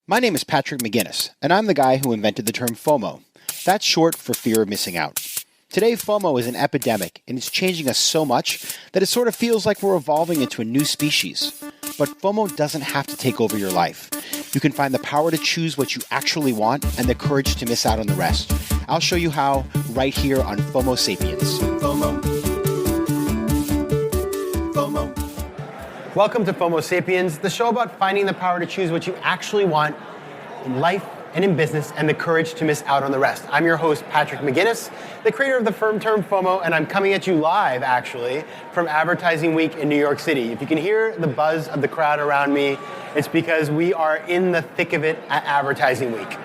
My name is Patrick McGinnis, and I'm the guy who invented the term FOMO. That's short for fear of missing out. Today, FOMO is an epidemic, and it's changing us so much that it sort of feels like we're evolving into a new species. But FOMO doesn't have to take over your life. You can find the power to choose what you actually want and the courage to miss out on the rest. I'll show you how right here on FOMO Sapiens. FOMO. FOMO. Welcome to FOMO Sapiens, the show about finding the power to choose what you actually want in life and in business and the courage to miss out on the rest. I'm your host, Patrick McGinnis, the creator of the firm term FOMO, and I'm coming at you live, actually, from Advertising Week in New York City. If you can hear the buzz of the crowd around me, it's because we are in the thick of it at Advertising Week.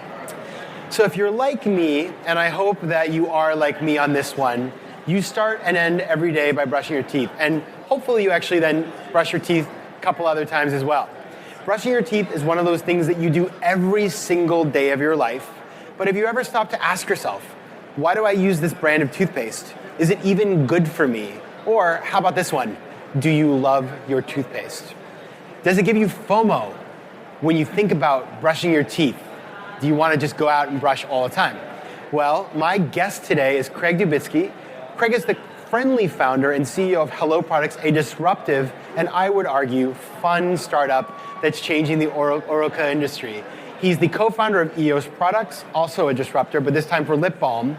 So if you're like me, and I hope that you are like me on this one, you start and end every day by brushing your teeth. And hopefully you actually then brush your teeth a couple other times as well. Brushing your teeth is one of those things that you do every single day of your life. But have you ever stopped to ask yourself, why do I use this brand of toothpaste? Is it even good for me? Or how about this one? Do you love your toothpaste? Does it give you FOMO when you think about brushing your teeth? Do you want to just go out and brush all the time? Well, my guest today is Craig Dubitsky. Craig is the friendly founder and CEO of Hello Products, a disruptive and I would argue fun startup that's changing the oral care industry. He's the co-founder of EOS Products, also a disruptor, but this time for lip balm.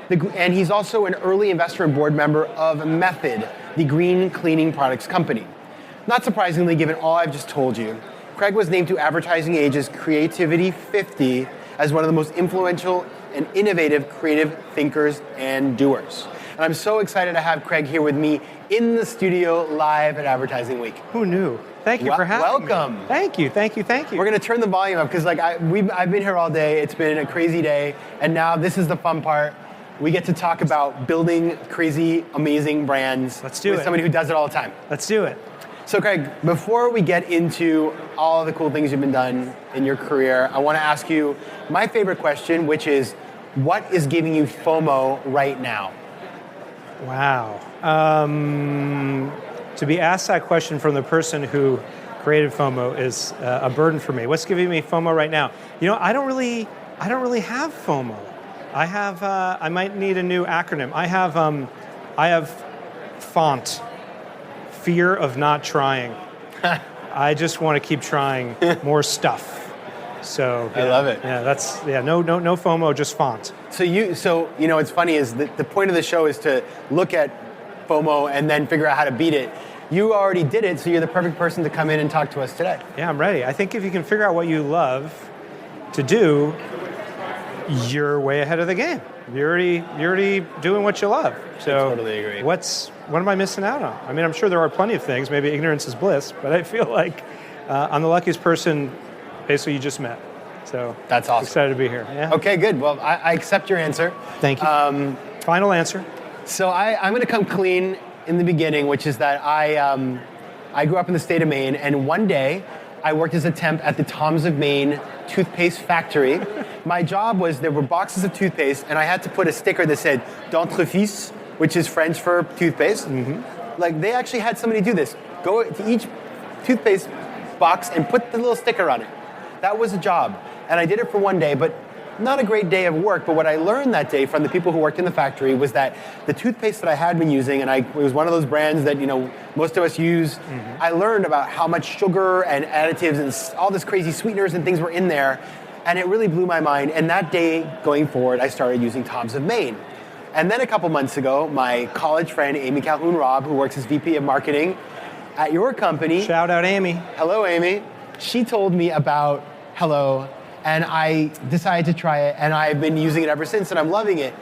And he's also an early investor and board member of Method, the green cleaning products company. Not surprisingly, given all I've just told you, Craig was named to Advertising Age's Creativity 50 as one of the most influential and innovative creative thinkers and doers. And I'm so excited to have Craig here with me in the studio live at Advertising Week. Who knew? Thank you for having me. Welcome. Thank you. We're going to turn the volume up because I've been here all day. It's been a crazy day. And now this is the fun part. We get to talk about building crazy, amazing brands with somebody who does it all the time. Let's do it. So Craig, before we get into all the cool things you've been done in your career, I want to ask you my favorite question, which is, what is giving you FOMO right now? Wow. To be asked that question from the person who created FOMO is a burden for me. What's giving me FOMO right now? You know, I don't really have FOMO. I might need a new acronym. I have FONT, fear of not trying. I just want to keep trying more stuff. So I love it. Yeah, no FOMO, just font. So it's funny is that the point of the show is to look at FOMO and then figure out how to beat it. You already did it, so you're the perfect person to come in and talk to us today. Yeah, I'm ready. I think if you can figure out what you love to do, you're way ahead of the game. You're already doing what you love. So I totally agree. What am I missing out on? I mean, I'm sure there are plenty of things. Maybe ignorance is bliss, but I feel like I'm the luckiest person basically you just met. So that's awesome. Excited to be here. Yeah. Okay, good. Well, I accept your answer. Thank you. Final answer. So I'm going to come clean in the beginning, which is that I grew up in the state of Maine, and one day I worked as a temp at the Toms of Maine toothpaste factory. My job was there were boxes of toothpaste, and I had to put a sticker that said dentifrice, which is French for toothpaste. Mm-hmm. Like they actually had somebody do this. Go to each toothpaste box and put the little sticker on it. That was a job. And I did it for one day, but not a great day of work. But what I learned that day from the people who worked in the factory was that the toothpaste that I had been using, and it was one of those brands that most of us use, mm-hmm. I learned about how much sugar and additives and all this crazy sweeteners and things were in there. And it really blew my mind. And that day, going forward, I started using Toms of Maine. And then a couple months ago, my college friend, Amy Calhoun-Robb, who works as VP of Marketing at your company. Shout out, Amy. Hello, Amy. She told me about Hello, and I decided to try it, and I've been using it ever since, and I'm loving it.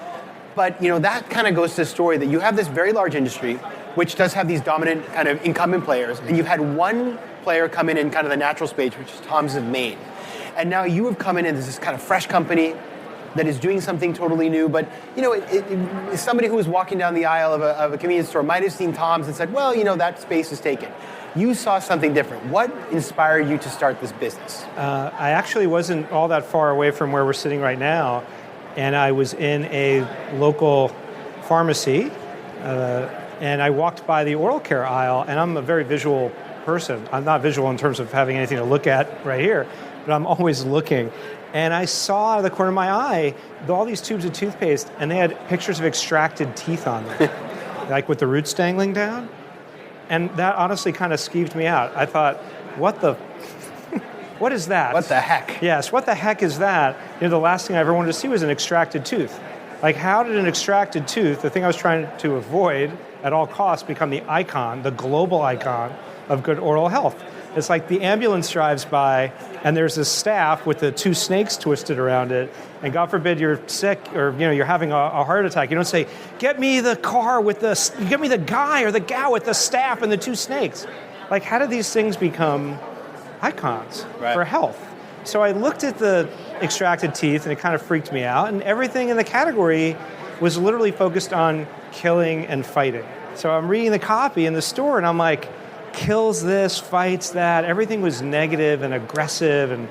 But, that kind of goes to the story that you have this very large industry, which does have these dominant kind of incumbent players, and you've had one player come in kind of the natural space, which is Toms of Maine. And now you have come in as this kind of fresh company that is doing something totally new, but somebody who was walking down the aisle of a convenience store might have seen Tom's and said, well, that space is taken. You saw something different. What inspired you to start this business? I actually wasn't all that far away from where we're sitting right now, and I was in a local pharmacy, and I walked by the oral care aisle, and I'm a very visual person. I'm not visual in terms of having anything to look at right here, but I'm always looking. And I saw out of the corner of my eye all these tubes of toothpaste, and they had pictures of extracted teeth on them, like with the roots dangling down. And that honestly kind of skeeved me out. I thought, what is that? What the heck? Yes, what the heck is that? The last thing I ever wanted to see was an extracted tooth. Like, how did an extracted tooth, the thing I was trying to avoid at all costs, become the icon, the global icon of good oral health? It's like the ambulance drives by, and there's this staff with the 2 snakes twisted around it, and God forbid you're sick or you're having a heart attack. You don't say, get me the guy or the gal with the staff and the 2 snakes. Like, how did these things become icons for health? So I looked at the extracted teeth, and it kind of freaked me out, and everything in the category was literally focused on killing and fighting. So I'm reading the copy in the store, and I'm like, kills this, fights that. Everything was negative and aggressive and,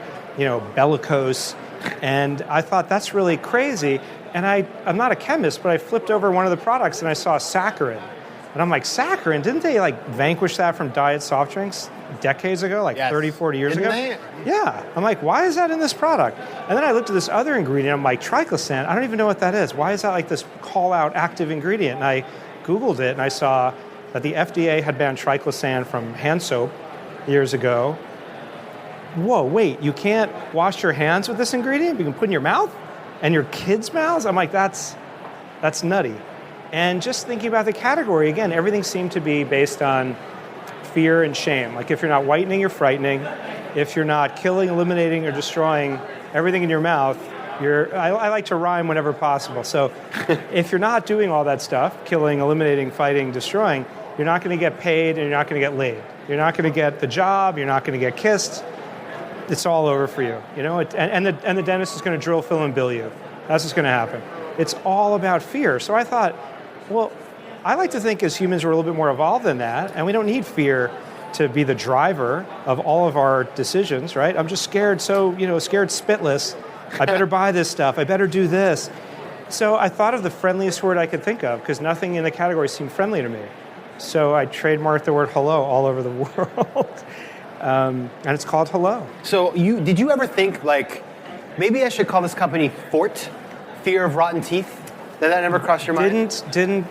bellicose. And I thought, that's really crazy. And I'm not a chemist, but I flipped over one of the products and I saw saccharin. And I'm like, saccharin? Didn't they vanquish that from diet soft drinks decades ago, 30, 40 years ago? They? Yeah. I'm like, why is that in this product? And then I looked at this other ingredient. I'm like, triclosan. I don't even know what that is. Why is that this call-out active ingredient? And I Googled it and I saw that the FDA had banned triclosan from hand soap years ago. Whoa, wait, you can't wash your hands with this ingredient? You can put it in your mouth? And your kids' mouths? I'm like, that's nutty. And just thinking about the category, again, everything seemed to be based on fear and shame. Like, if you're not whitening, you're frightening. If you're not killing, eliminating, or destroying everything in your mouth, I like to rhyme whenever possible. So if you're not doing all that stuff, killing, eliminating, fighting, destroying, you're not going to get paid and you're not going to get laid. You're not going to get the job. You're not going to get kissed. It's all over for you. And the dentist is going to drill, fill, and bill you. That's what's going to happen. It's all about fear. So I thought, well, I like to think as humans we're a little bit more evolved than that, and we don't need fear to be the driver of all of our decisions, right? I'm just scared, scared spitless. I better buy this stuff. I better do this. So I thought of the friendliest word I could think of, because nothing in the category seemed friendly to me. So I trademarked the word hello all over the world. And it's called Hello. So did you ever think, maybe I should call this company Fort, Fear of Rotten Teeth? Did that never cross your mind? Didn't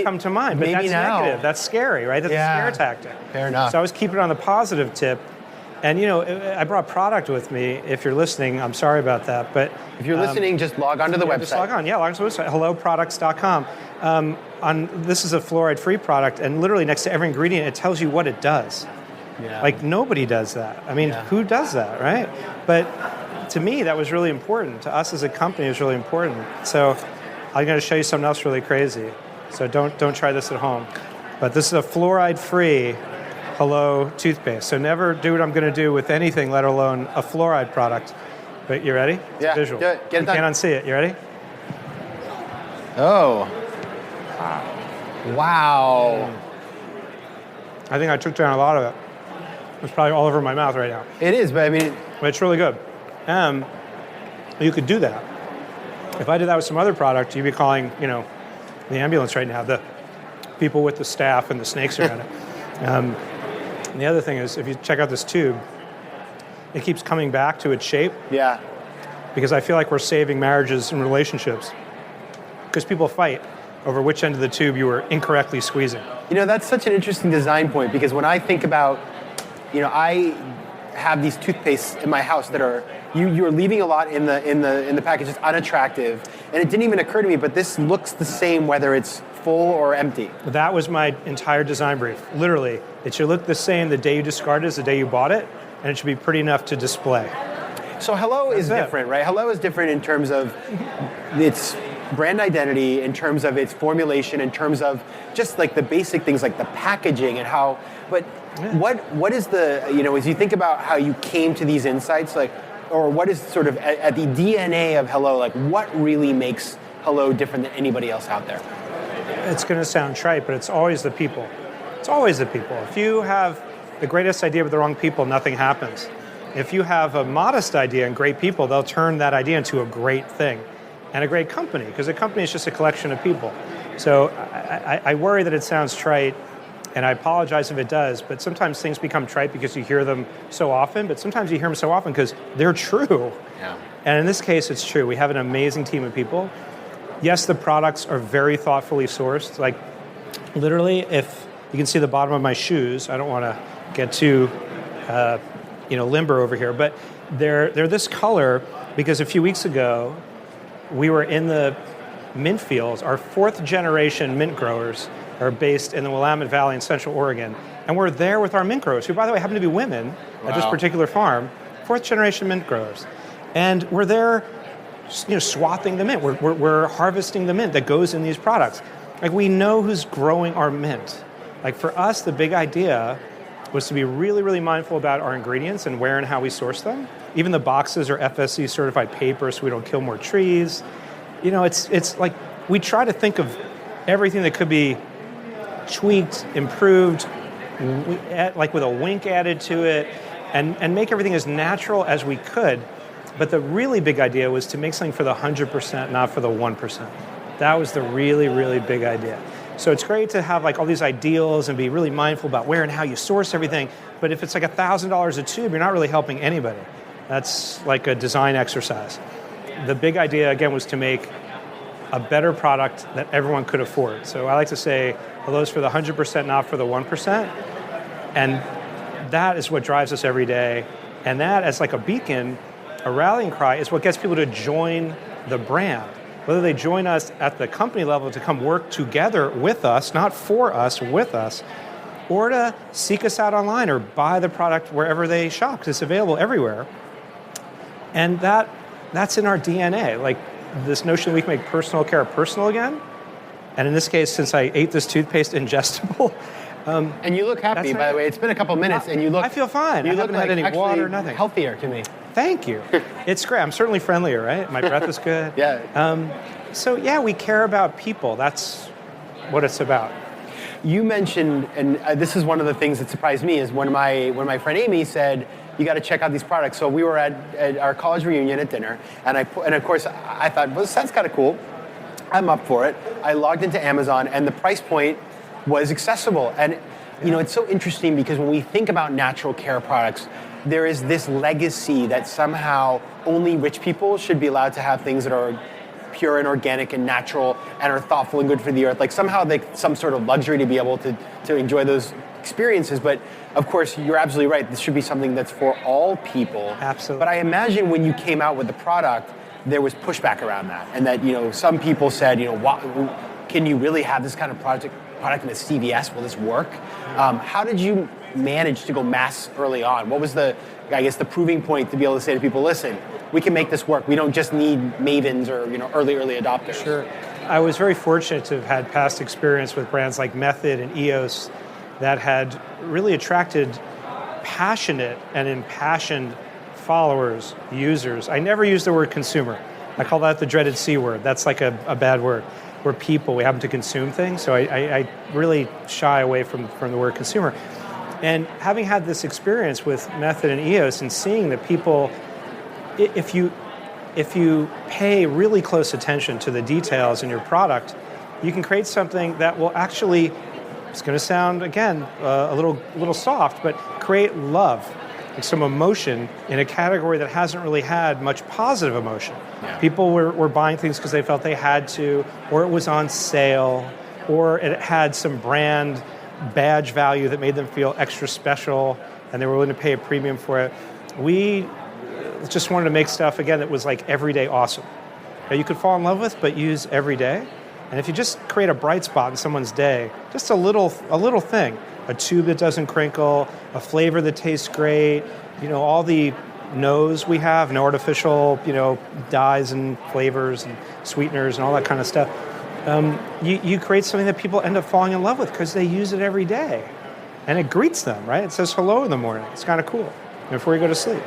come to mind, but that's now. negative. That's scary, right? That's a scare tactic. Fair enough. So I was keeping it on the positive tip. And, I brought product with me. If you're listening, I'm sorry about that. But if you're listening, just log on to the website. Just log on. Yeah, log on to the website, helloproducts.com. This is a fluoride-free product, and literally next to every ingredient, it tells you what it does. Yeah. Nobody does that. I mean, who does that, right? But to me, that was really important. To us as a company, it was really important. So I'm going to show you something else really crazy. So don't try this at home. But this is a fluoride-free Hello toothpaste. So never do what I'm going to do with anything, let alone a fluoride product. But you ready? It's visual. Do it. Get it done. You can't unsee it. You ready? Oh. Wow. I think I took down a lot of it. It's probably all over my mouth right now. It is, but I mean... But it's really good. You could do that. If I did that with some other product, you'd be calling, the ambulance right now, the people with the staff and the snakes around it. And the other thing is, if you check out this tube, it keeps coming back to its shape. Yeah. Because I feel like we're saving marriages and relationships. Because people fight over which end of the tube you were incorrectly squeezing. That's such an interesting design point, because when I think about, I have these toothpastes in my house that are, you're leaving a lot in the package. It's unattractive. And it didn't even occur to me, but this looks the same whether it's full or empty. That was my entire design brief. Literally, it should look the same the day you discarded as the day you bought it, and it should be pretty enough to display. So Hello is different, right? Hello is different in terms of its brand identity, in terms of its formulation, in terms of just the basic things like the packaging and how. But what is the, as you think about how you came to these insights, or what is sort of at the DNA of Hello, what really makes Hello different than anybody else out there? It's going to sound trite, but it's always the people. It's always the people. If you have the greatest idea with the wrong people, nothing happens. If you have a modest idea and great people, they'll turn that idea into a great thing and a great company, because a company is just a collection of people. So I worry that it sounds trite, And I apologize if it does, but sometimes things become trite because you hear them so often, but sometimes you hear them so often because they're true. Yeah. And in this case, it's true. We have an amazing team of people. Yes, the products are very thoughtfully sourced. Like, literally, if you can see the bottom of my shoes, I don't want to get too limber over here, but they're this color because a few weeks ago, we were in the mint fields. Our 4th generation mint growers are based in the Willamette Valley in Central Oregon. And we're there with our mint growers, who, by the way, happen to be women at this particular farm, 4th generation mint growers. And we're there, swathing the mint. We're harvesting the mint that goes in these products. Like, we know who's growing our mint. Like, for us, the big idea was to be really, really mindful about our ingredients and where and how we source them. Even the boxes are FSC certified paper, so we don't kill more trees. It's like we try to think of everything that could be tweaked, improved, like with a wink added to it, and make everything as natural as we could. But the really big idea was to make something for the 100%, not for the 1%. That was the really, really big idea. So it's great to have like all these ideals and be really mindful about where and how you source everything. But if it's like $1,000 a tube, you're not really helping anybody. That's like a design exercise. The big idea, again, was to make a better product that everyone could afford. So I like to say, although it's for the 100%, not for the 1%. And that is what drives us every day. And that, as like a beacon, a rallying cry, is what gets people to join the brand. Whether they join us at the company level to come work together with us, not for us, with us, or to seek us out online or buy the product wherever they shop, because it's available everywhere. And that's in our DNA. Like, this notion we can make personal care personal again. And in this case, since I ate this toothpaste ingestible. And you look happy, by the way. It's been a couple minutes, and you look... I feel fine. I haven't had any water, nothing. Healthier to me. Thank you. It's great. I'm certainly friendlier, right? My breath is good. Yeah. So yeah, we care about people. That's what it's about. You mentioned, and this is one of the things that surprised me, is when my friend Amy said, you got to check out these products. So we were at our college reunion at dinner, and of course I thought, well, this sounds kind of cool. I'm up for it. I logged into Amazon, and the price point was accessible. And it's so interesting because when we think about natural care products, there is this legacy that somehow only rich people should be allowed to have things that are pure and organic and natural and are thoughtful and good for the earth. Like, somehow some sort of luxury to be able to enjoy those experiences. But of course, you're absolutely right. This should be something that's for all people. Absolutely. But I imagine when you came out with the product, there was pushback around that. And that, some people said, can you really have this kind of product in a CVS? Will this work? How did you manage to go mass early on? What was the proving point to be able to say to people, listen, we can make this work. We don't just need mavens or early adopters. Sure. I was very fortunate to have had past experience with brands like Method and EOS that had really attracted passionate and impassioned followers, users. I never use the word consumer. I call that the dreaded C word. That's like a bad word. We're people. We happen to consume things. So I really shy away from the word consumer. And having had this experience with Method and EOS and seeing that people, if you pay really close attention to the details in your product, you can create something that will actually, it's going to sound, again, a little soft, but create love, like some emotion in a category that hasn't really had much positive emotion. Yeah. People were buying things because they felt they had to, or it was on sale, or it had some brand badge value that made them feel extra special, and they were willing to pay a premium for it. We just wanted to make stuff, again, that was like everyday awesome, that you could fall in love with, but use every day. And if you just create a bright spot in someone's day, just a little thing, a tube that doesn't crinkle, a flavor that tastes great, all the no's we have, no artificial, dyes and flavors and sweeteners and all that kind of stuff. You create something that people end up falling in love with because they use it every day. And it greets them, right? It says hello in the morning. It's kind of cool before you go to sleep.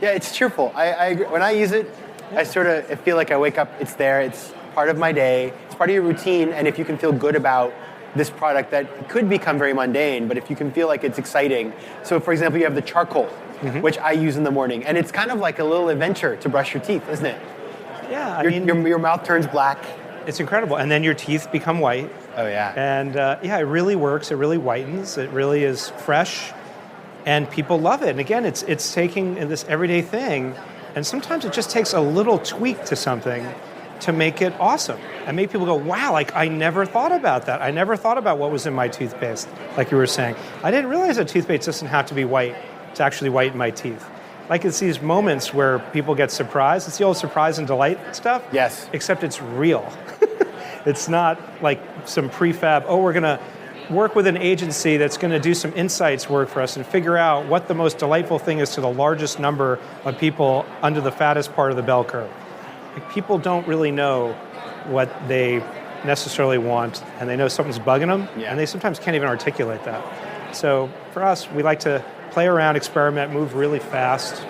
Yeah, it's cheerful. I when I use it, I feel like I wake up, it's there, it's part of my day, it's part of your routine, and if you can feel good about this product that could become very mundane, but if you can feel like it's exciting. So for example, you have the charcoal, which I use in the morning, and it's kind of like a little adventure to brush your teeth, isn't it? Yeah, your mouth turns black. It's incredible. And then your teeth become white. Oh, yeah. And it really works. It really whitens. It really is fresh. And people love it. And again, it's taking this everyday thing, and sometimes it just takes a little tweak to something to make it awesome. And make people go, wow, like I never thought about that. I never thought about what was in my toothpaste, like you were saying. I didn't realize that toothpaste doesn't have to be white to actually whiten my teeth. Like it's these moments where people get surprised. It's the old surprise and delight stuff. Yes. Except it's real. It's not like some prefab, we're going to work with an agency that's going to do some insights work for us and figure out what the most delightful thing is to the largest number of people under the fattest part of the bell curve. Like, people don't really know what they necessarily want, and they know something's bugging them, and they sometimes can't even articulate that. So for us, we like to play around, experiment, move really fast.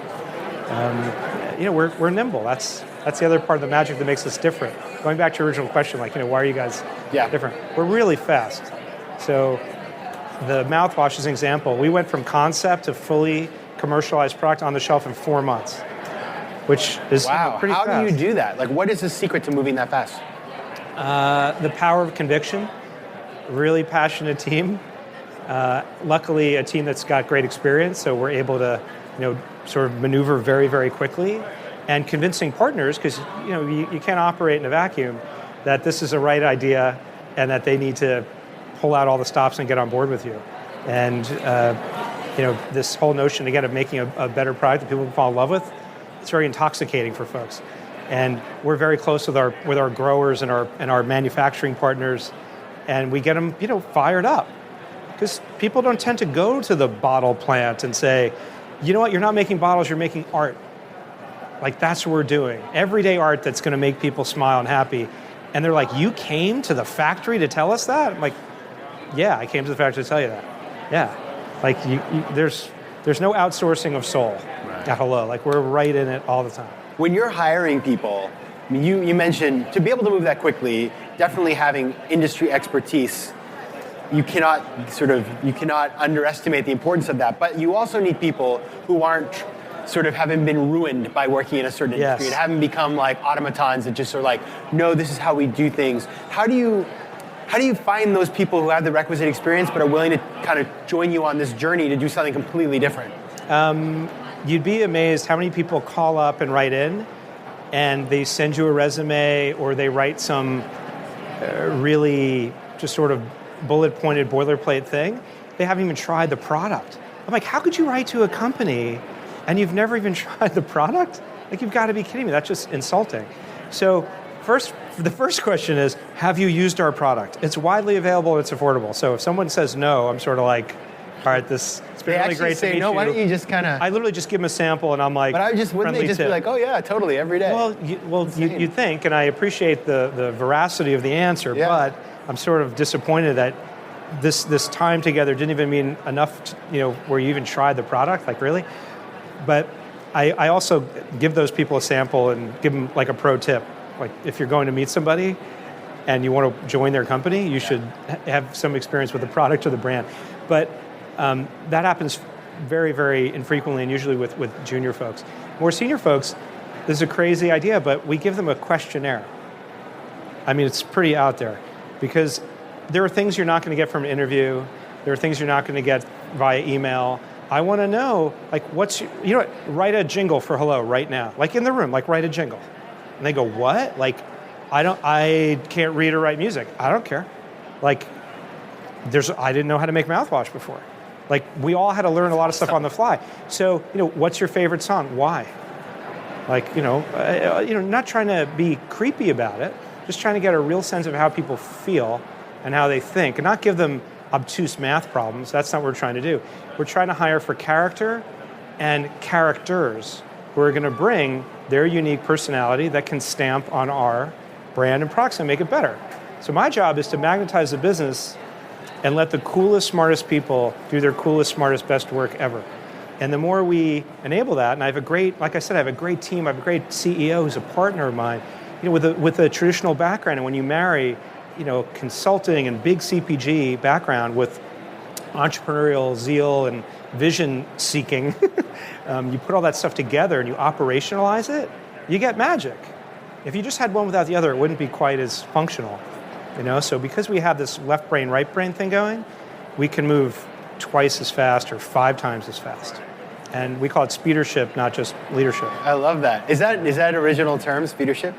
We're nimble. That's the other part of the magic that makes us different. Going back to your original question, why are you guys different? We're really fast. So the mouthwash is an example. We went from concept to fully commercialized product on the shelf in 4 months, which is pretty fast. How do you do that? Like, what is the secret to moving that fast? The power of conviction, really passionate team. Luckily, a team that's got great experience, so we're able to, sort of maneuver very, very quickly, and convincing partners, because you can't operate in a vacuum, that this is the right idea and that they need to pull out all the stops and get on board with you. And this whole notion again of making a better product that people can fall in love with, it's very intoxicating for folks. And we're very close with our growers and our manufacturing partners, and we get them fired up, because people don't tend to go to the bottle plant and say, you know what, you're not making bottles, you're making art. Like, that's what we're doing. Everyday art that's going to make people smile and happy. And they're like, you came to the factory to tell us that? I'm like, yeah, I came to the factory to tell you that. Yeah. Like, there's no outsourcing of soul at Hello. Like, we're right in it all the time. When you're hiring people, you mentioned to be able to move that quickly, definitely having industry expertise. You cannot underestimate the importance of that. But you also need people who haven't been ruined by working in a certain industry and haven't become like automatons that just are like, no, this is how we do things. How do you find those people who have the requisite experience but are willing to kind of join you on this journey to do something completely different? You'd be amazed how many people call up and write in, and they send you a resume, or they write some really just sort of bullet-pointed boilerplate thing. They haven't even tried the product. I'm like, how could you write to a company and you've never even tried the product? Like, you've got to be kidding me. That's just insulting. So the first question is, have you used our product? It's widely available, it's affordable. So if someone says no, I'm sort of like, all right, it's been really great to meet you. Why don't you just kind of... I literally just give them a sample, and I'm like, wouldn't they just be like, oh yeah, totally, every day? Well, you'd think, and I appreciate the veracity of the answer, but I'm sort of disappointed that this time together didn't even mean enough, where you even tried the product, like, really? But I also give those people a sample and give them like a pro tip. Like, if you're going to meet somebody and you want to join their company, you should have some experience with the product or the brand. But that happens very, very infrequently, and usually with junior folks. More senior folks, this is a crazy idea, but we give them a questionnaire. I mean, it's pretty out there, because there are things you're not going to get from an interview. There are things you're not going to get via email. I want to know, like, write a jingle for Hello right now. Like, in the room, like, write a jingle. And they go, what? Like, I can't read or write music. I don't care. Like, I didn't know how to make mouthwash before. Like, we all had to learn a lot of stuff on the fly. So, what's your favorite song? Why? Like, not trying to be creepy about it, just trying to get a real sense of how people feel and how they think, and not give them obtuse math problems. That's not what we're trying to do. We're trying to hire for character and characters who are going to bring their unique personality that can stamp on our brand and products and make it better. So my job is to magnetize the business and let the coolest, smartest people do their coolest, smartest, best work ever. And the more we enable that, and I have a great team, I have a great CEO who's a partner of mine, with a traditional background. And when you marry, consulting and big CPG background with entrepreneurial zeal and vision seeking, you put all that stuff together and you operationalize it, you get magic. If you just had one without the other, it wouldn't be quite as functional. So because we have this left brain, right brain thing going, we can move twice as fast or 5 times as fast. And we call it speedership, not just leadership. I love that. Is that original term, speedership?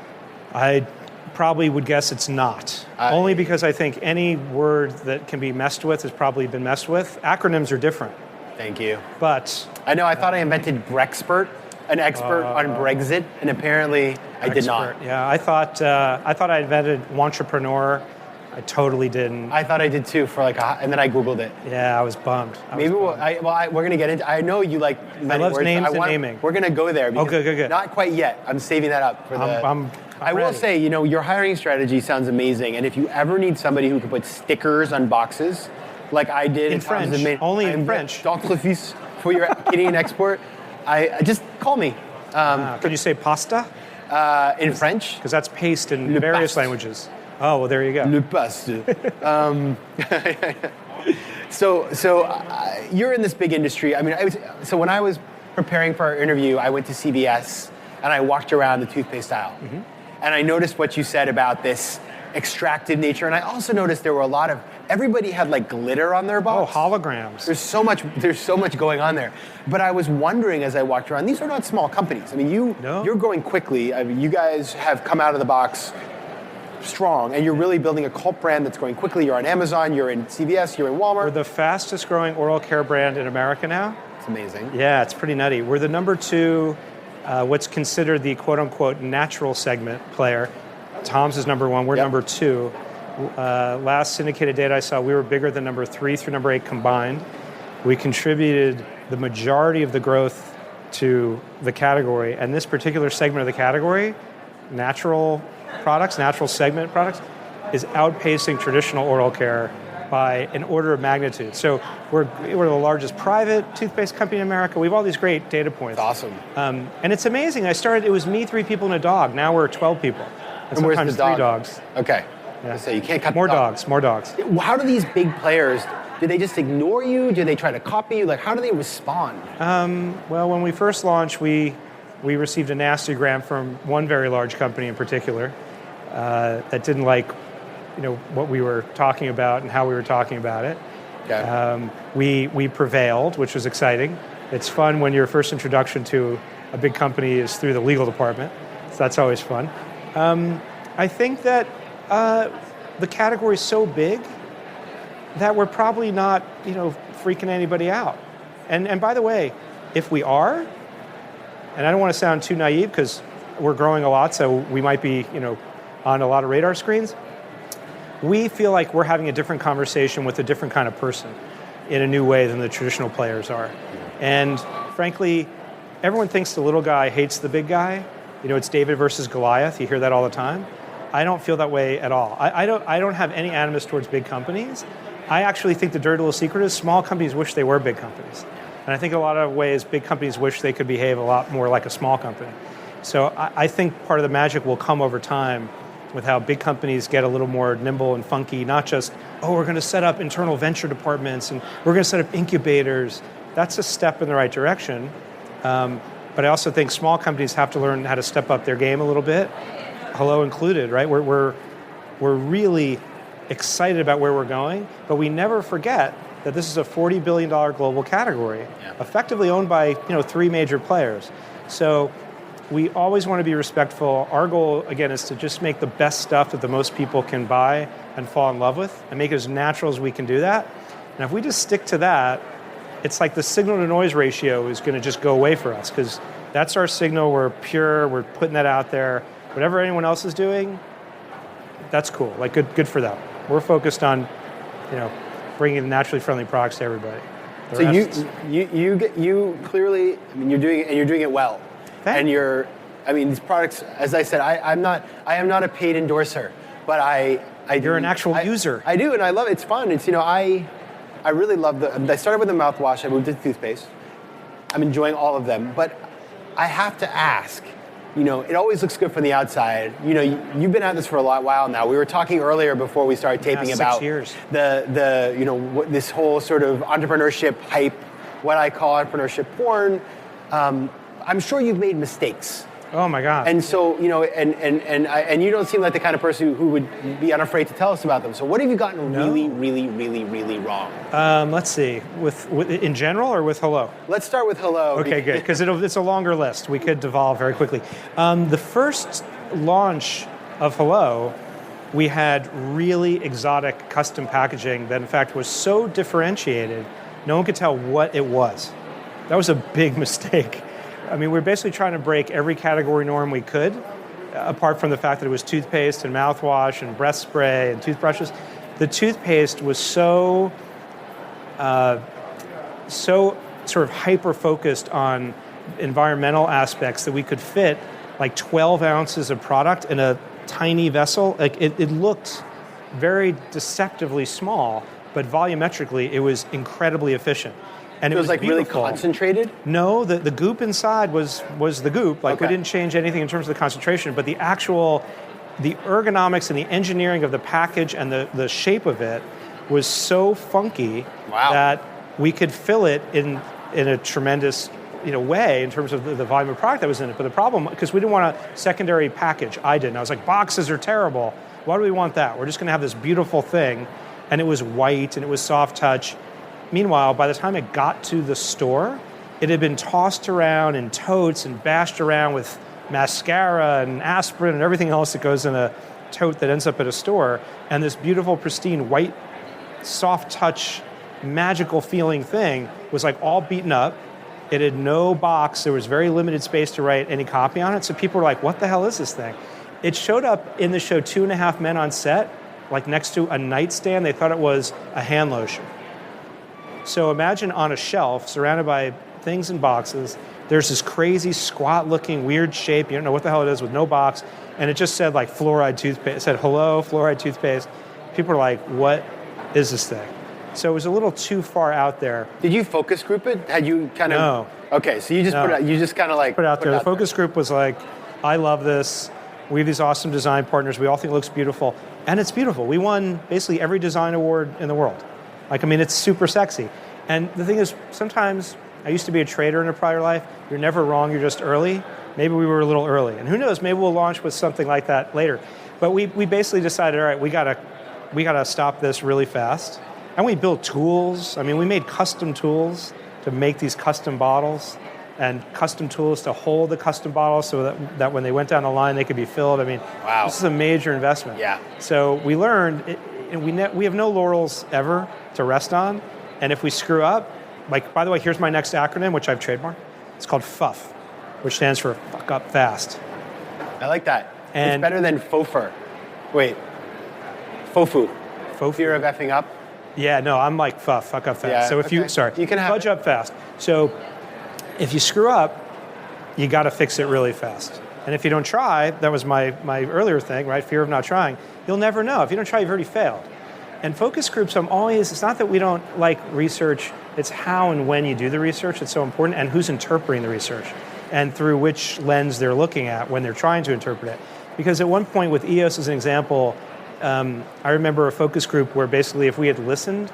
I probably would guess it's not. Only because I think any word that can be messed with has probably been messed with. Acronyms are different. Thank you. But I know, I thought I invented Brexpert, an expert on Brexit, and apparently I did not. Yeah, I thought I invented entrepreneur. I totally didn't. I thought I did too and then I Googled it. Yeah, I was bummed. Maybe we're going to get into. I know you like many love words. names and naming. We're going to go there. Good. Not quite yet. I'm saving that up for the. I'm I will ready. say, your hiring strategy sounds amazing, and if you ever need somebody who can put stickers on boxes, like I did in French, only in French, dentifrice for your Canadian export, I just call me. Could you say pasta? In French? Because that's paste in various languages. Oh, well, there you go. Le paste. So you're in this big industry. I mean, so when I was preparing for our interview, I went to CVS and I walked around the toothpaste aisle. Mm-hmm. And I noticed what you said about this extractive nature. And I also noticed there were everybody had like glitter on their box. Oh, holograms. There's so much going on there. But I was wondering as I walked around, these are not small companies. I mean, you're growing quickly. I mean, you guys have come out of the box strong, and you're really building a cult brand that's going quickly. You're on Amazon, you're in CVS, you're in Walmart. We're the fastest growing oral care brand in America now. It's amazing. Yeah, it's pretty nutty. We're the number 2, what's considered the quote unquote natural segment player. Tom's is number 1, we're number 2. Last syndicated data I saw, we were bigger than number 3 through number 8 combined. We contributed the majority of the growth to the category, and this particular segment of the category, natural segment products, is outpacing traditional oral care by an order of magnitude. So we're the largest private toothpaste company in America. We have all these great data points. That's awesome. And it's amazing. It was me, 3 people, and a dog. Now we're 12 people. And where's sometimes the dog? 3 dogs. Okay. Yeah. So you can't cut more the dog. More dogs. How do these big players, do they just ignore you? Do they try to copy you? Like, how do they respond? Well, when we first launched, we received a nasty gram from one very large company in particular that didn't like what we were talking about and how we were talking about it. Okay. We prevailed, which was exciting. It's fun when your first introduction to a big company is through the legal department, so that's always fun. I think that the category is so big that we're probably not freaking anybody out. And by the way, if we are, and I don't want to sound too naive because we're growing a lot, so we might be on a lot of radar screens, we feel like we're having a different conversation with a different kind of person in a new way than the traditional players are. And frankly, everyone thinks the little guy hates the big guy. It's David versus Goliath. You hear that all the time. I don't feel that way at all. I don't have any animus towards big companies. I actually think the dirty little secret is small companies wish they were big companies. And I think in a lot of ways, big companies wish they could behave a lot more like a small company. So I think part of the magic will come over time with how big companies get a little more nimble and funky, not just, we're going to set up internal venture departments and we're going to set up incubators. That's a step in the right direction. But I also think small companies have to learn how to step up their game a little bit, hello included, right? We're really excited about where we're going, but we never forget that this is a $40 billion global category, effectively owned by 3 major players. So we always want to be respectful. Our goal, again, is to just make the best stuff that the most people can buy and fall in love with and make it as natural as we can do that. And if we just stick to that, it's like the signal-to-noise ratio is going to just go away for us because that's our signal. We're pure. We're putting that out there. Whatever anyone else is doing, that's cool. Like, good for them. We're focused on, bringing naturally friendly products to everybody. So you clearly, you're doing it, and you're doing it well. Thanks. And these products, as I said, I am not a paid endorser, but You're an actual user. I do, and I love it. It's fun. It's I really love I started with the mouthwash. I moved to toothpaste. I'm enjoying all of them, but I have to ask. It always looks good from the outside. You've been at this for a while now. We were talking earlier before we started taping about 6 years. This whole sort of entrepreneurship hype, what I call entrepreneurship porn. I'm sure you've made mistakes Oh my God. And so, and you don't seem like the kind of person who would be unafraid to tell us about them. So what have you gotten really, really, really, really wrong? Let's see, with in general or with hello? Let's start with hello. Okay, good, because it's a longer list. We could devolve very quickly. The first launch of hello, we had really exotic custom packaging that in fact was so differentiated, no one could tell what it was. That was a big mistake. I mean, we were basically trying to break every category norm we could, apart from the fact that it was toothpaste and mouthwash and breath spray and toothbrushes. The toothpaste was so sort of hyper-focused on environmental aspects that we could fit like 12 ounces of product in a tiny vessel. Like it looked very deceptively small, but volumetrically it was incredibly efficient. And it was like beautiful. Really concentrated? No, the goop inside was the goop. Like okay. We didn't change anything in terms of the concentration, but the ergonomics and the engineering of the package and the shape of it was so funky that we could fill it in a tremendous way in terms of the volume of product that was in it. But the problem, because we didn't want a secondary package, I didn't. I was like, boxes are terrible. Why do we want that? We're just going to have this beautiful thing. And it was white and it was soft touch. Meanwhile, by the time it got to the store, it had been tossed around in totes and bashed around with mascara and aspirin and everything else that goes in a tote that ends up at a store. And this beautiful, pristine, white, soft touch, magical feeling thing was like all beaten up. It had no box. There was very limited space to write any copy on it. So people were like, what the hell is this thing? It showed up in the show 2.5 Men on set, like next to a nightstand. They thought it was a hand lotion. So imagine on a shelf, surrounded by things in boxes, there's this crazy, squat-looking, weird shape. You don't know what the hell it is with no box. And it just said, like, fluoride toothpaste. It said, hello, fluoride toothpaste. People are like, what is this thing? So it was a little too far out there. Did you focus group it? Had you kind of... No. Okay, so you just put it out. You just kind of like... Put it out there. The focus group was like, I love this. We have these awesome design partners. We all think it looks beautiful. And it's beautiful. We won basically every design award in the world. Like, I mean, it's super sexy. And the thing is, sometimes, I used to be a trader in a prior life. You're never wrong, you're just early. Maybe we were a little early. And who knows, maybe we'll launch with something like that later. But we basically decided, all right, we gotta stop this really fast. And we built tools. I mean, we made custom tools to make these custom bottles and custom tools to hold the custom bottles so that when they went down the line, they could be filled. I mean, wow. This is a major investment. Yeah. So we learned, and we have no laurels ever to rest on. And if we screw up, like, by the way, here's my next acronym, which I've trademarked. It's called FUF, which stands for fuck up fast. I like that. And it's better than FOFR. Wait. FOFU. FOFU. Fear of effing up? Yeah, no, I'm like fuck up fast. Yeah, so if you can have fudge up fast. So if you screw up, you got to fix it really fast. And if you don't try, that was my earlier thing, right? Fear of not trying. You'll never know. If you don't try, you've already failed. And focus groups, it's not that we don't like research, it's how and when you do the research that's so important, and who's interpreting the research, and through which lens they're looking at when they're trying to interpret it. Because at one point with EOS as an example, I remember a focus group where basically if we had listened,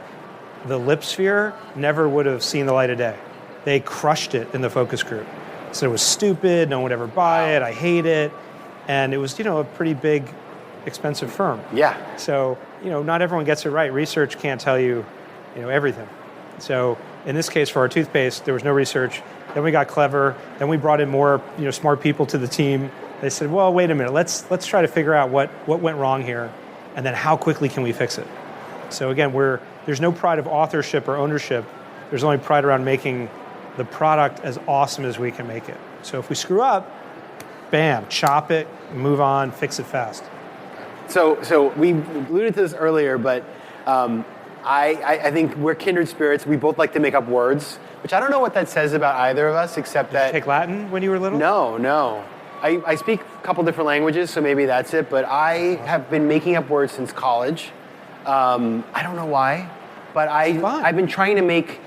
the lip sphere never would have seen the light of day. They crushed it in the focus group. So it was stupid, no one would ever buy it, I hate it, and it was, a pretty big, expensive firm. Yeah. So, not everyone gets it right. Research can't tell you, everything. So in this case, for our toothpaste, there was no research. Then we got clever. Then we brought in more, smart people to the team. They said, well, wait a minute. Let's try to figure out what went wrong here, and then how quickly can we fix it? So again, there's no pride of authorship or ownership. There's only pride around making the product as awesome as we can make it. So if we screw up, bam, chop it, move on, fix it fast. So we alluded to this earlier, but I think we're kindred spirits. We both like to make up words, which I don't know what that says about either of us, except that... Did you take Latin when you were little? No. I speak a couple different languages, so maybe that's it, but I have been making up words since college. I don't know why, but I've been trying to make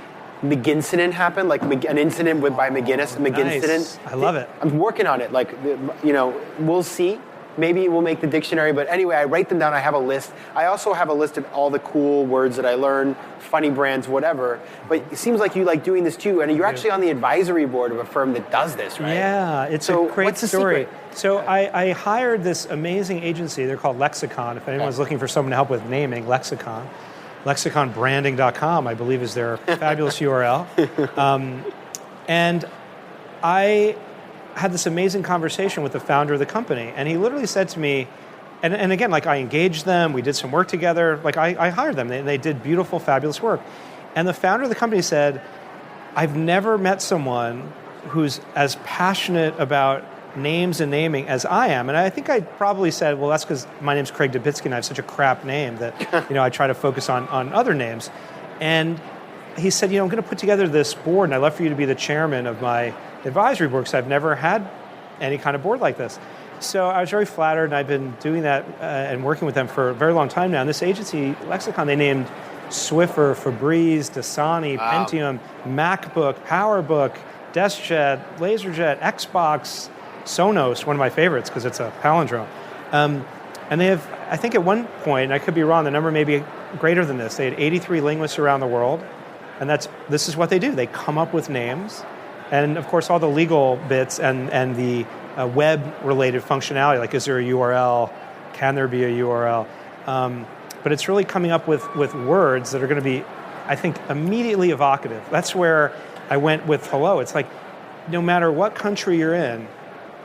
McGinnis happen, like an incident by McGinnis, McGinnis. Nice. I love it. I'm working on it. Like, we'll see. Maybe it will make the dictionary, but anyway, I write them down. I have a list. I also have a list of all the cool words that I learn, funny brands, whatever. But it seems like you like doing this too, and you're actually on the advisory board of a firm that does this, right? Yeah, it's a great story. So I hired this amazing agency. They're called Lexicon. If anyone's looking for someone to help with naming, Lexicon. LexiconBranding.com, I believe, is their fabulous URL. And I had this amazing conversation with the founder of the company, and he literally said to me, and again, like I engaged them, we did some work together, like I hired them, they did beautiful, fabulous work. And the founder of the company said, I've never met someone who's as passionate about names and naming as I am. And I think I probably said, well, that's because my name's Craig Dubitsky and I have such a crap name that I try to focus on other names. And he said, I'm going to put together this board and I'd love for you to be the chairman of my advisory board because I've never had any kind of board like this. So I was very flattered, and I've been doing that and working with them for a very long time now. And this agency, Lexicon, they named Swiffer, Febreze, Dasani, Pentium, MacBook, PowerBook, DeskJet, LaserJet, Xbox, Sonos, one of my favorites because it's a palindrome. And they have, I think at one point, and I could be wrong, the number may be greater than this, they had 83 linguists around the world, and this is what they do. They come up with names, and of course all the legal bits and the web-related functionality, like is there a URL, can there be a URL? But it's really coming up with words that are going to be, I think, immediately evocative. That's where I went with hello. It's like, no matter what country you're in,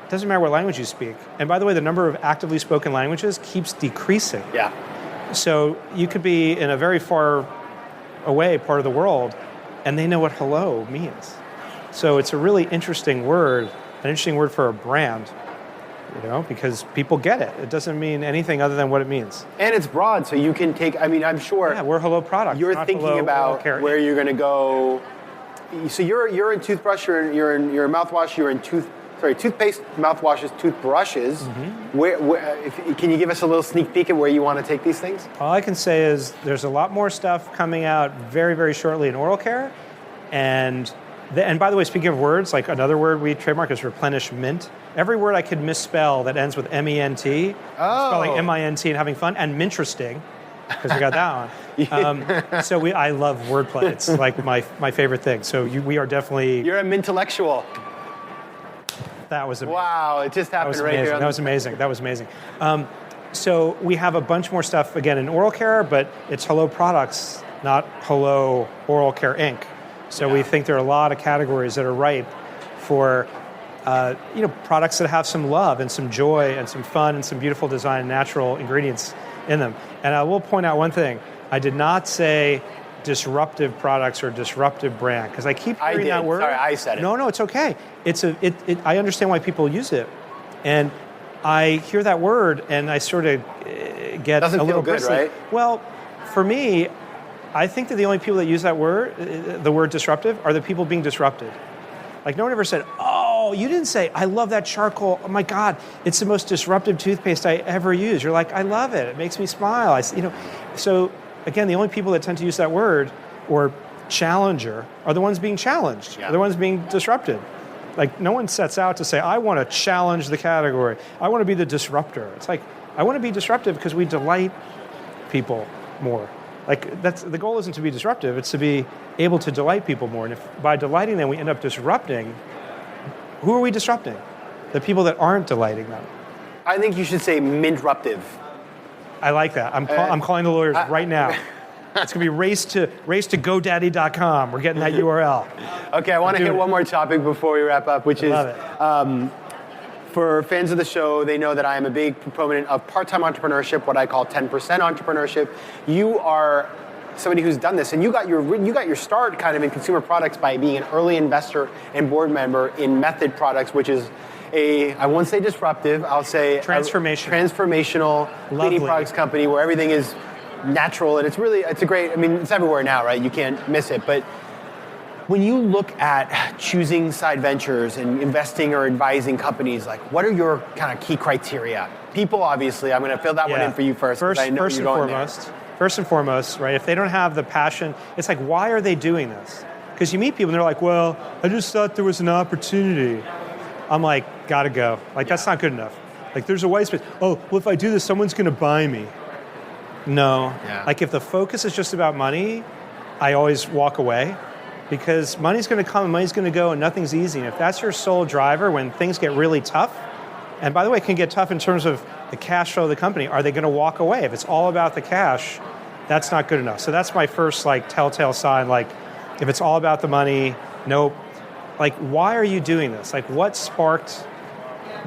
doesn't matter what language you speak. And by the way, the number of actively spoken languages keeps decreasing. Yeah. So you could be in a very far away part of the world, and they know what hello means. So it's a really interesting word, an interesting word for a brand, because people get it. It doesn't mean anything other than what it means. And it's broad, so you can take, I'm sure. Yeah, we're hello products. You're thinking about where you're going to go. So you're in toothbrush, you're in mouthwash, you're in toothpaste, mouthwashes, toothbrushes. Mm-hmm. Can you give us a little sneak peek at where you want to take these things? All I can say is there's a lot more stuff coming out very, very shortly in oral care. And by the way, speaking of words, like another word we trademark is replenishment. Every word I could misspell that ends with M-E-N-T, spelling M-I-N-T and having fun, and minteresting, because we got that one. So I love wordplay. It's like my favorite thing. So we are definitely... You're a mintellectual. That was amazing. Wow, it just happened right here. That was amazing. So we have a bunch more stuff, again, in oral care, but it's hello products, not hello oral care Inc. So we think there are a lot of categories that are ripe for products that have some love and some joy and some fun and some beautiful design and natural ingredients in them. And I will point out one thing. I did not say disruptive products or disruptive brand, because I keep hearing that word. Sorry, I said it. No, it's okay. I understand why people use it. And I hear that word and I sort of get a little feel good, bristly. right? Well, for me, I think that the only people that use that word, the word disruptive, are the people being disrupted. Like no one ever said, oh, you didn't say, I love that charcoal. Oh my God, it's the most disruptive toothpaste I ever use. You're like, I love it. It makes me smile. So again, the only people that tend to use that word, or challenger, are the ones being challenged. Yeah. Are the ones being disrupted. Like no one sets out to say, I want to challenge the category. I want to be the disruptor. It's like, I want to be disruptive because we delight people more. Like the goal isn't to be disruptive, it's to be able to delight people more. And if by delighting them we end up disrupting, who are we disrupting? The people that aren't delighting them. I think you should say mintruptive. I like that. I'm calling the lawyers right now. It's going to be race to GoDaddy.com. We're getting that URL. Okay, I want to hit one more topic before we wrap up, which is for fans of the show, they know that I am a big proponent of part-time entrepreneurship, what I call 10% entrepreneurship. You are somebody who's done this, and you got your start kind of in consumer products by being an early investor and board member in Method Products, which is I won't say disruptive, I'll say transformational cleaning products company where everything is natural, and it's a great, it's everywhere now, right? You can't miss it. But when you look at choosing side ventures and investing or advising companies, like what are your kind of key criteria? People, obviously, I'm going to fill that one in for you first. First and foremost, right? If they don't have the passion, it's like, why are they doing this? Because you meet people and they're like, well, I just thought there was an opportunity. I'm like, gotta go. Like, that's not good enough. Like there's a white space. Oh, well, if I do this, someone's going to buy me. No. Yeah. Like if the focus is just about money, I always walk away because money's going to come and money's going to go and nothing's easy. And if that's your sole driver when things get really tough, and by the way, it can get tough in terms of the cash flow of the company, are they going to walk away? If it's all about the cash, that's not good enough. So that's my first like telltale sign. Like if it's all about the money, nope. Like why are you doing this? Like what sparked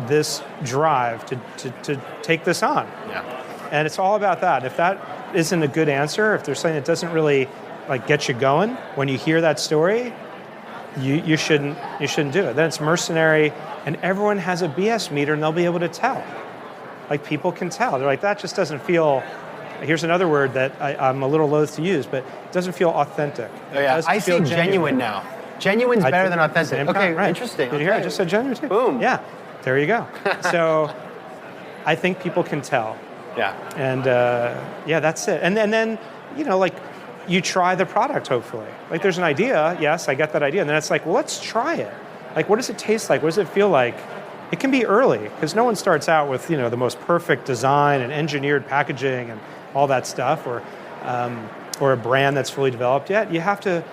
this drive to take this on? Yeah. And it's all about that. If that isn't a good answer, if there's something that doesn't really like get you going, when you hear that story, you shouldn't do it. Then it's mercenary, and everyone has a BS meter, and they'll be able to tell. Like people can tell. They're like, that just doesn't feel. Here's another word that I'm a little loath to use, but it doesn't feel authentic. Oh yeah, I say genuine now. Genuine's better than authentic. Okay, right. Interesting. Did you hear? I just said genuine too. Boom. Yeah, there you go. So, I think people can tell. Yeah. And yeah, that's it. And then, like you try the product, hopefully. Like there's an idea, yes, I get that idea. And then it's like, well, let's try it. Like, what does it taste like? What does it feel like? It can be early, because no one starts out with, the most perfect design and engineered packaging and all that stuff, or a brand that's fully developed yet. You have to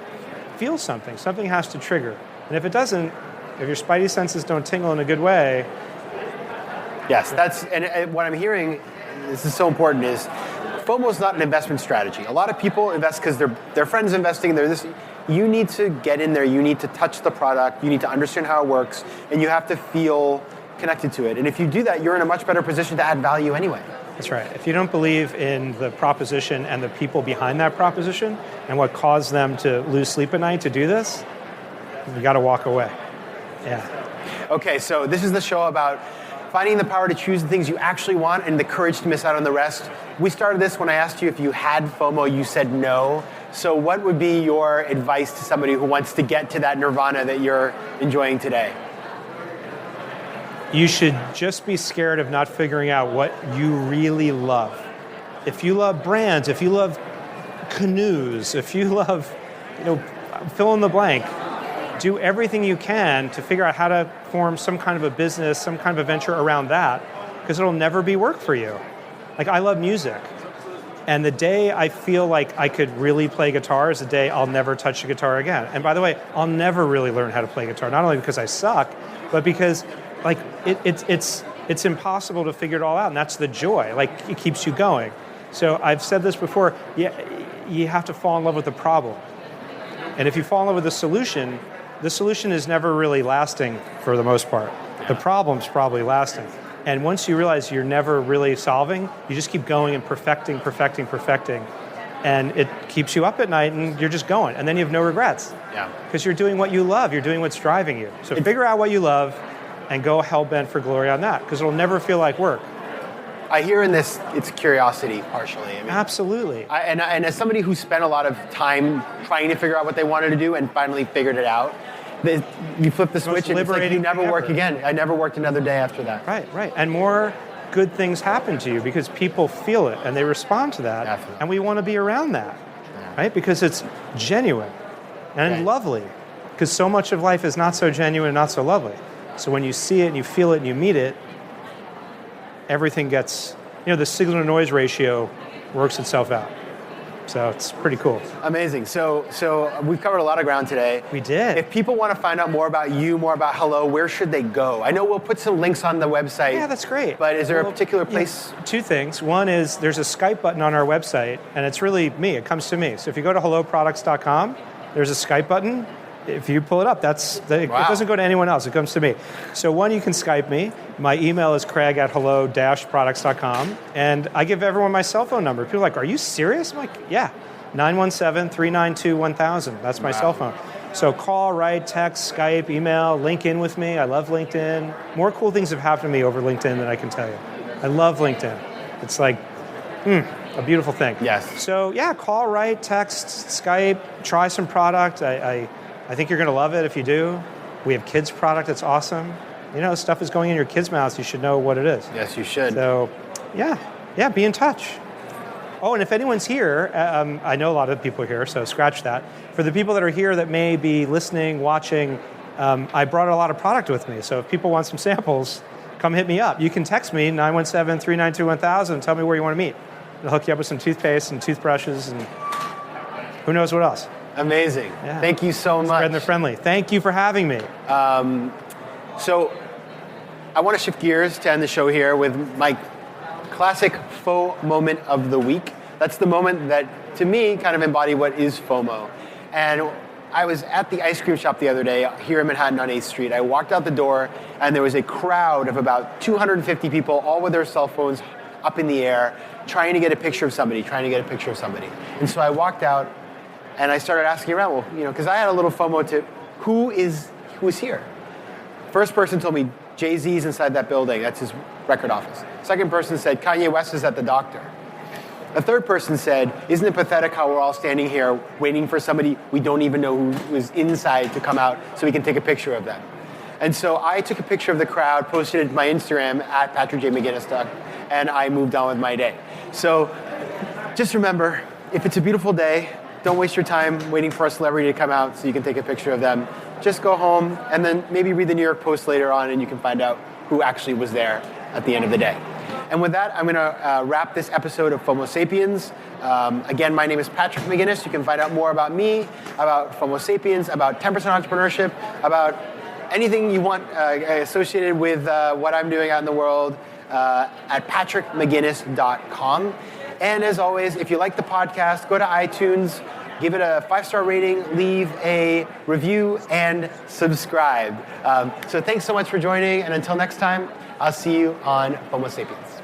feel something. Something has to trigger. And if it doesn't, if your spidey senses don't tingle in a good way. Yes, and what I'm hearing, this is so important, is FOMO is not an investment strategy. A lot of people invest because their friends investing. You need to get in there. You need to touch the product. You need to understand how it works, and you have to feel connected to it. And if you do that, you're in a much better position to add value anyway. That's right. If you don't believe in the proposition and the people behind that proposition and what caused them to lose sleep at night to do this, you got to walk away. Yeah. Okay, so this is the show about finding the power to choose the things you actually want and the courage to miss out on the rest. We started this when I asked you if you had FOMO. You said no. So what would be your advice to somebody who wants to get to that nirvana that you're enjoying today? You should just be scared of not figuring out what you really love. If you love brands, if you love canoes, if you love, fill in the blank, do everything you can to figure out how to form some kind of a business, some kind of a venture around that, because it'll never be work for you. Like, I love music. And the day I feel like I could really play guitar is the day I'll never touch a guitar again. And by the way, I'll never really learn how to play guitar, not only because I suck, but because like it's impossible to figure it all out, and that's the joy. Like, it keeps you going. So I've said this before, you have to fall in love with the problem. And if you fall in love with the solution is never really lasting for the most part. The problem's probably lasting. And once you realize you're never really solving, you just keep going and perfecting. And it keeps you up at night, and you're just going. And then you have no regrets. Yeah. Because you're doing what you love. You're doing what's driving you. So figure out what you love and go hell-bent for glory on that, because it'll never feel like work. I hear in this, it's curiosity, partially. Absolutely. And as somebody who spent a lot of time trying to figure out what they wanted to do and finally figured it out, you flip the switch and it's like you never work again. I never worked another day after that. Right. And more good things happen to you because people feel it and they respond to that. Definitely. And we want to be around that, right? Because it's genuine and lovely. Because so much of life is not so genuine and not so lovely. So when you see it and you feel it and you meet it, everything gets, the signal to noise ratio works itself out. So it's pretty cool. Amazing. So we've covered a lot of ground today. We did. If people want to find out more about you, more about Hello, where should they go? I know we'll put some links on the website. Yeah, that's great. But is there a particular place? Two things. One is there's a Skype button on our website, and it's really me. It comes to me. So if you go to helloproducts.com, there's a Skype button. If you pull it up, it doesn't go to anyone else. It comes to me. So one, you can Skype me. My email is craig@hello-products.com. And I give everyone my cell phone number. People are like, are you serious? I'm like, yeah. 917-392-1000. That's my cell phone. So call, write, text, Skype, email, link in with me. I love LinkedIn. More cool things have happened to me over LinkedIn than I can tell you. I love LinkedIn. It's like, a beautiful thing. Yes. So yeah, call, write, text, Skype, try some product. I think you're going to love it if you do. We have kids' product. It's awesome. Stuff is going in your kids' mouths. You should know what it is. Yes, you should. So, yeah, be in touch. Oh, and if anyone's here, I know a lot of people are here, so scratch that. For the people that are here that may be listening, watching, I brought a lot of product with me. So if people want some samples, come hit me up. You can text me, 917-392-1000, and tell me where you want to meet. I'll hook you up with some toothpaste and toothbrushes and who knows what else. Amazing. Yeah. Thank you so much. Spreading the friendly. Thank you for having me. So I want to shift gears to end the show here with my classic faux moment of the week. That's the moment that, to me, kind of embody what is FOMO. And I was at the ice cream shop the other day here in Manhattan on 8th Street. I walked out the door, and there was a crowd of about 250 people, all with their cell phones up in the air, trying to get a picture of somebody. And so I walked out, and I started asking around, well, because I had a little FOMO to who is here. First person told me Jay-Z's inside that building. That's his record office. Second person said Kanye West is at the doctor. A third person said, isn't it pathetic how we're all standing here waiting for somebody we don't even know who is inside to come out so we can take a picture of them. And so I took a picture of the crowd, posted it to my Instagram at PatrickJMcGinnis, and I moved on with my day. So just remember, if it's a beautiful day, don't waste your time waiting for a celebrity to come out so you can take a picture of them. Just go home and then maybe read the New York Post later on and you can find out who actually was there at the end of the day. And with that, I'm going to wrap this episode of FOMO Sapiens. Again, my name is Patrick McGinnis. You can find out more about me, about FOMO Sapiens, about 10% entrepreneurship, about anything you want associated with what I'm doing out in the world at patrickmcginnis.com. And as always, if you like the podcast, go to iTunes, give it a 5-star rating, leave a review, and subscribe. So thanks so much for joining, and until next time, I'll see you on FOMO Sapiens.